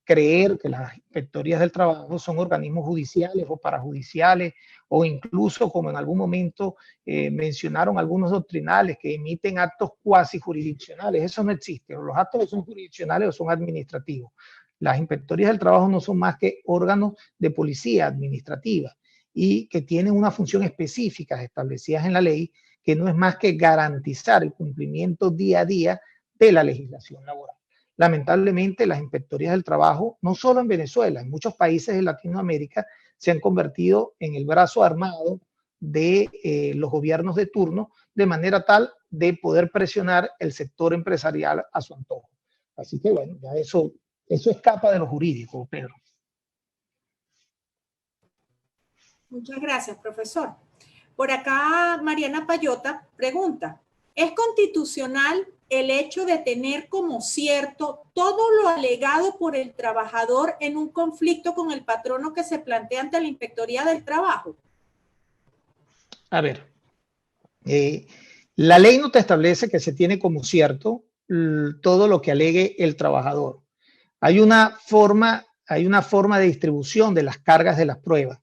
creer que las inspectorías del trabajo son organismos judiciales o parajudiciales o incluso, como en algún momento mencionaron algunos doctrinales, que emiten actos cuasi jurisdiccionales. Eso no existe. Los actos son jurisdiccionales o son administrativos. Las inspectorías del trabajo no son más que órganos de policía administrativa y que tienen una función específica establecidas en la ley, que no es más que garantizar el cumplimiento día a día de la legislación laboral. Lamentablemente, las inspectorías del trabajo, no solo en Venezuela, en muchos países de Latinoamérica, se han convertido en el brazo armado de los gobiernos de turno, de manera tal de poder presionar el sector empresarial a su antojo. Así que bueno, ya eso escapa de lo jurídico, Pedro. Muchas gracias, profesor. Por acá, Mariana Payota pregunta, ¿es constitucional el hecho de tener como cierto todo lo alegado por el trabajador en un conflicto con el patrono que se plantea ante la Inspectoría del Trabajo? A ver, la ley no te establece que se tiene como cierto todo lo que alegue el trabajador. Hay una forma de distribución de las cargas de las pruebas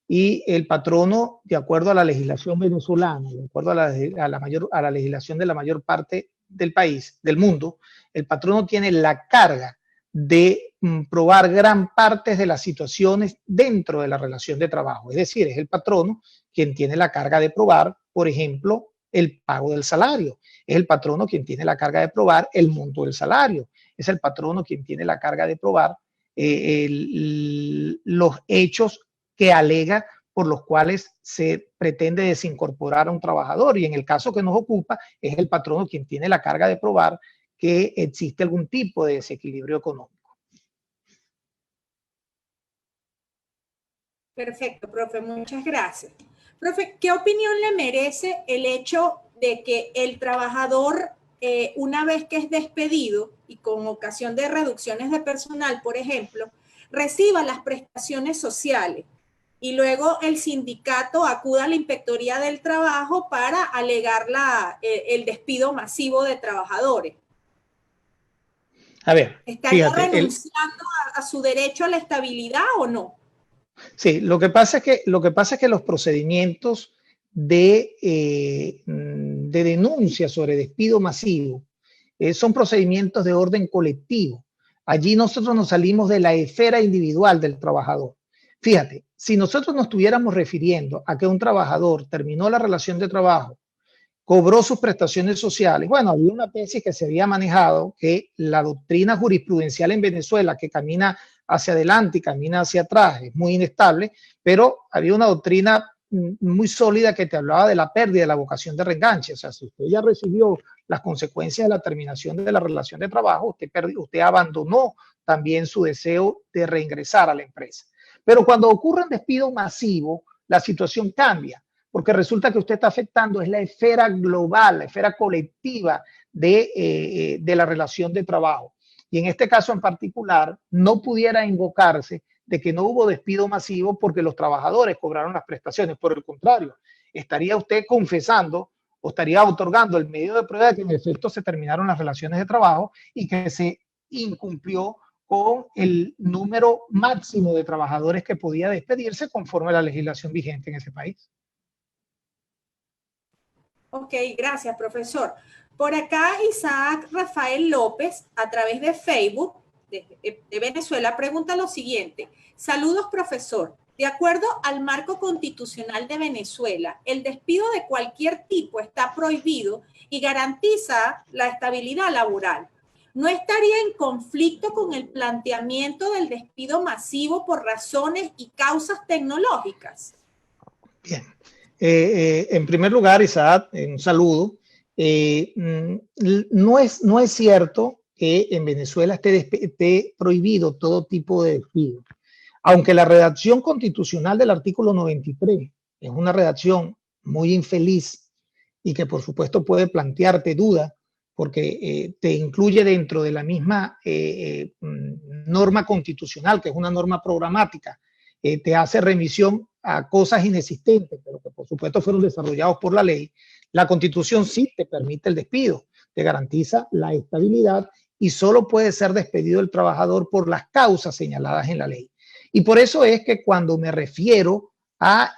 y el patrono, de acuerdo a la legislación venezolana, de acuerdo a la legislación de la mayor parte del país, del mundo, el patrono tiene la carga de probar gran parte de las situaciones dentro de la relación de trabajo. Es decir, es el patrono quien tiene la carga de probar, por ejemplo, el pago del salario. Es el patrono quien tiene la carga de probar el monto del salario. Es el patrono quien tiene la carga de probar los hechos que alega por los cuales se pretende desincorporar a un trabajador. Y en el caso que nos ocupa, es el patrono quien tiene la carga de probar que existe algún tipo de desequilibrio económico. Perfecto, profe, muchas gracias. Profe, ¿qué opinión le merece el hecho de que el trabajador, una vez que es despedido y con ocasión de reducciones de personal, por ejemplo, reciba las prestaciones sociales y luego el sindicato acuda a la Inspectoría del Trabajo para alegar el despido masivo de trabajadores? A ver, ¿estaría renunciando a su derecho a la estabilidad o no? Sí, lo que pasa es que los procedimientos de denuncia sobre despido masivo son procedimientos de orden colectivo. Allí nosotros nos salimos de la esfera individual del trabajador. Fíjate, si nosotros nos estuviéramos refiriendo a que un trabajador terminó la relación de trabajo, cobró sus prestaciones sociales, bueno, había una tesis que se había manejado, que la doctrina jurisprudencial en Venezuela, que camina hacia adelante y camina hacia atrás, es muy inestable, pero había una doctrina muy sólida que te hablaba de la pérdida de la vocación de reenganche. O sea, si usted ya recibió las consecuencias de la terminación de la relación de trabajo, usted abandonó también su deseo de reingresar a la empresa. Pero cuando ocurre un despido masivo, la situación cambia, porque resulta que usted está afectando es la esfera global, la esfera colectiva de la relación de trabajo. Y en este caso en particular, no pudiera invocarse de que no hubo despido masivo porque los trabajadores cobraron las prestaciones. Por el contrario, estaría usted confesando o estaría otorgando el medio de prueba de que en efecto se terminaron las relaciones de trabajo y que se incumplió con el número máximo de trabajadores que podía despedirse conforme a la legislación vigente en ese país. Ok, gracias, profesor. Por acá, Isaac Rafael López, a través de Facebook de Venezuela, pregunta lo siguiente. Saludos, profesor. De acuerdo al marco constitucional de Venezuela, el despido de cualquier tipo está prohibido y garantiza la estabilidad laboral. no estaría en conflicto con el planteamiento del despido masivo por razones y causas tecnológicas? Bien. En primer lugar, Isaac, un saludo. No es cierto que en Venezuela esté prohibido todo tipo de despido. Aunque la redacción constitucional del artículo 93 es una redacción muy infeliz y que por supuesto puede plantearte dudas porque te incluye dentro de la misma norma constitucional, que es una norma programática, te hace remisión a cosas inexistentes, pero que por supuesto fueron desarrollados por la ley. La Constitución sí te permite el despido, te garantiza la estabilidad y solo puede ser despedido el trabajador por las causas señaladas en la ley. Y por eso es que cuando me refiero a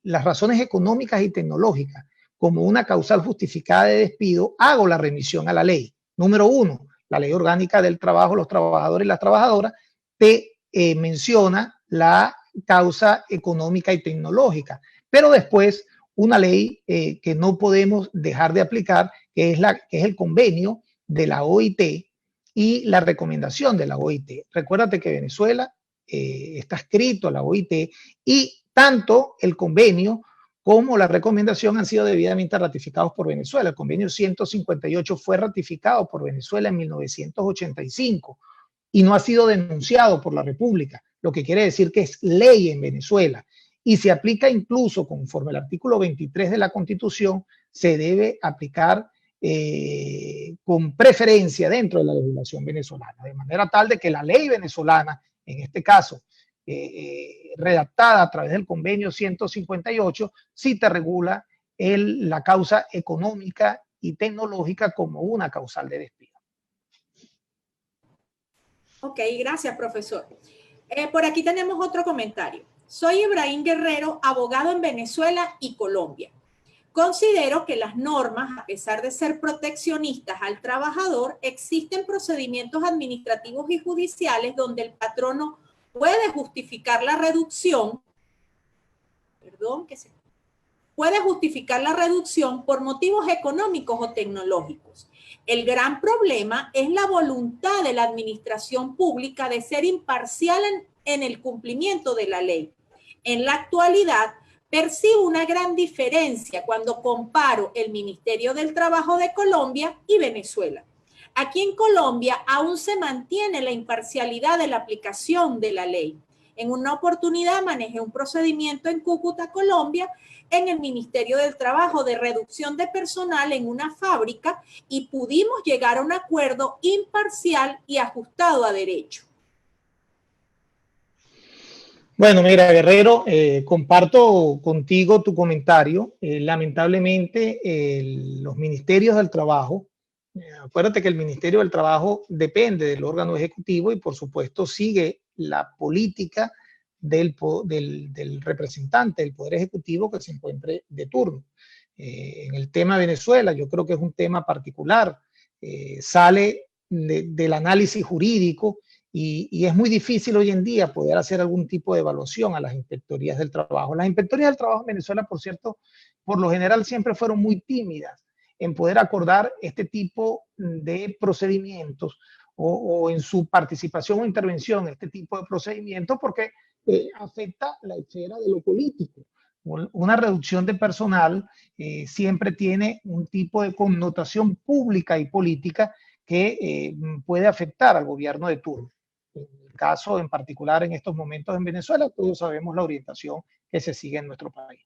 las razones económicas y tecnológicas como una causal justificada de despido, hago la remisión a la ley. Número 1, la Ley Orgánica del Trabajo, los trabajadores y las trabajadoras, te menciona la causa económica y tecnológica. Pero después, una ley que no podemos dejar de aplicar, que es el convenio de la OIT y la recomendación de la OIT. Recuérdate que Venezuela está escrito a la OIT y tanto el convenio como la recomendación han sido debidamente ratificados por Venezuela. El convenio 158 fue ratificado por Venezuela en 1985 y no ha sido denunciado por la República, lo que quiere decir que es ley en Venezuela y se aplica incluso conforme al artículo 23 de la Constitución, se debe aplicar con preferencia dentro de la legislación venezolana, de manera tal de que la ley venezolana, en este caso, redactada a través del convenio 158, sí te regula la causa económica y tecnológica como una causal de despido. Ok, gracias, profesor. Por aquí tenemos otro comentario. Soy Ibrahim Guerrero, abogado en Venezuela y Colombia. Considero que las normas, a pesar de ser proteccionistas al trabajador, existen procedimientos administrativos y judiciales donde el patrono puede justificar la reducción, por motivos económicos o tecnológicos. El gran problema es la voluntad de la administración pública de ser imparcial en el cumplimiento de la ley. En la actualidad, percibo una gran diferencia cuando comparo el Ministerio del Trabajo de Colombia y Venezuela. Aquí en Colombia aún se mantiene la imparcialidad de la aplicación de la ley. En una oportunidad manejé un procedimiento en Cúcuta, Colombia, en el Ministerio del Trabajo de reducción de personal en una fábrica y pudimos llegar a un acuerdo imparcial y ajustado a derecho. Bueno, mira, Guerrero, comparto contigo tu comentario. Lamentablemente, los ministerios del trabajo, acuérdate que el Ministerio del Trabajo depende del órgano ejecutivo y por supuesto sigue la política del representante del Poder Ejecutivo que se encuentre de turno. En el tema Venezuela, yo creo que es un tema particular, sale del análisis jurídico y es muy difícil hoy en día poder hacer algún tipo de evaluación a las inspectorías del trabajo. Las inspectorías del trabajo en Venezuela, por cierto, por lo general siempre fueron muy tímidas en poder acordar este tipo de procedimientos o en su participación o intervención este tipo de procedimientos porque afecta la esfera de lo político. Una reducción de personal siempre tiene un tipo de connotación pública y política que puede afectar al gobierno de turno. En el caso en particular en estos momentos en Venezuela, todos sabemos la orientación que se sigue en nuestro país.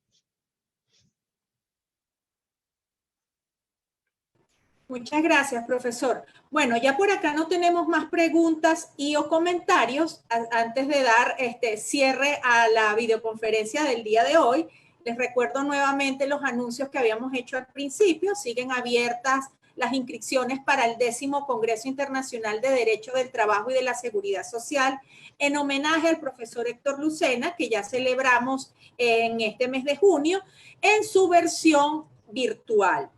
Muchas gracias, profesor. Bueno, ya por acá no tenemos más preguntas y o comentarios. Antes de dar cierre a la videoconferencia del día de hoy, les recuerdo nuevamente los anuncios que habíamos hecho al principio. Siguen abiertas las inscripciones para el 10º Congreso Internacional de Derecho del Trabajo y de la Seguridad Social en homenaje al profesor Héctor Lucena, que ya celebramos en este mes de junio, en su versión virtual.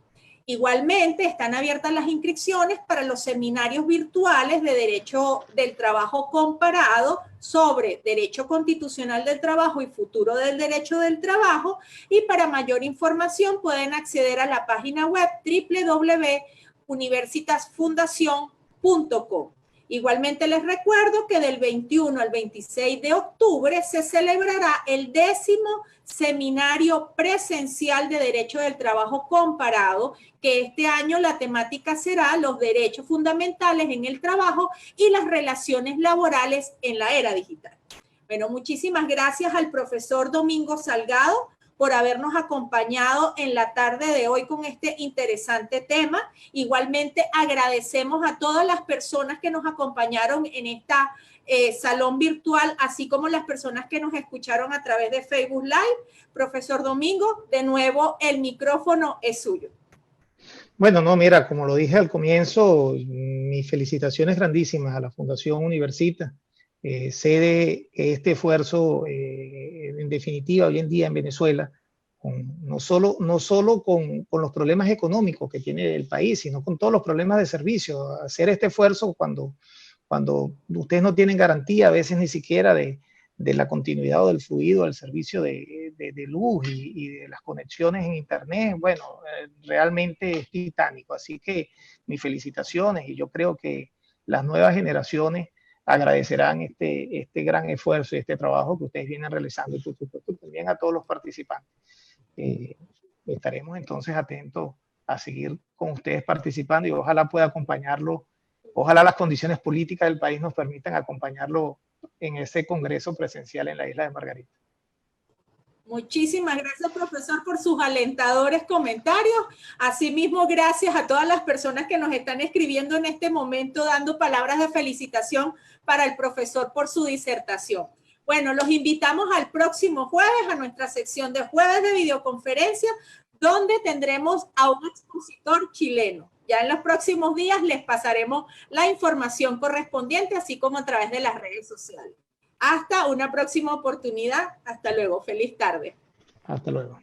Igualmente, están abiertas las inscripciones para los seminarios virtuales de Derecho del Trabajo comparado sobre Derecho Constitucional del Trabajo y Futuro del Derecho del Trabajo. Y para mayor información pueden acceder a la página web www.ucc.edu.co universitasfundación.com. Igualmente les recuerdo que del 21 al 26 de octubre se celebrará el 10º seminario presencial de Derecho del Trabajo Comparado, que este año la temática será los derechos fundamentales en el trabajo y las relaciones laborales en la era digital. Bueno, muchísimas gracias al profesor Domingo Salgado por habernos acompañado en la tarde de hoy con este interesante tema. Igualmente agradecemos a todas las personas que nos acompañaron en esta salón virtual, así como las personas que nos escucharon a través de Facebook Live. Profesor Domingo, de nuevo el micrófono es suyo. Bueno, no, mira, como lo dije al comienzo, mis felicitaciones grandísimas a la Fundación Universitas. Sé de este esfuerzo, en definitiva, hoy en día en Venezuela, no solo con los problemas económicos que tiene el país, sino con todos los problemas de servicio. Hacer este esfuerzo cuando ustedes no tienen garantía, a veces ni siquiera de la continuidad o del fluido del servicio de luz y de las conexiones en Internet, bueno, realmente es titánico. Así que mis felicitaciones, y yo creo que las nuevas generaciones agradecerán este gran esfuerzo y este trabajo que ustedes vienen realizando, y por supuesto también a todos los participantes. Estaremos entonces atentos a seguir con ustedes participando, y ojalá pueda acompañarlo, ojalá las condiciones políticas del país nos permitan acompañarlo en ese congreso presencial en la isla de Margarita. Muchísimas gracias, profesor, por sus alentadores comentarios. Asimismo, gracias a todas las personas que nos están escribiendo en este momento, dando palabras de felicitación para el profesor por su disertación. Bueno, los invitamos al próximo jueves a nuestra sección de jueves de videoconferencia, donde tendremos a un expositor chileno. Ya en los próximos días les pasaremos la información correspondiente, así como a través de las redes sociales. Hasta una próxima oportunidad. Hasta luego. Feliz tarde. Hasta luego.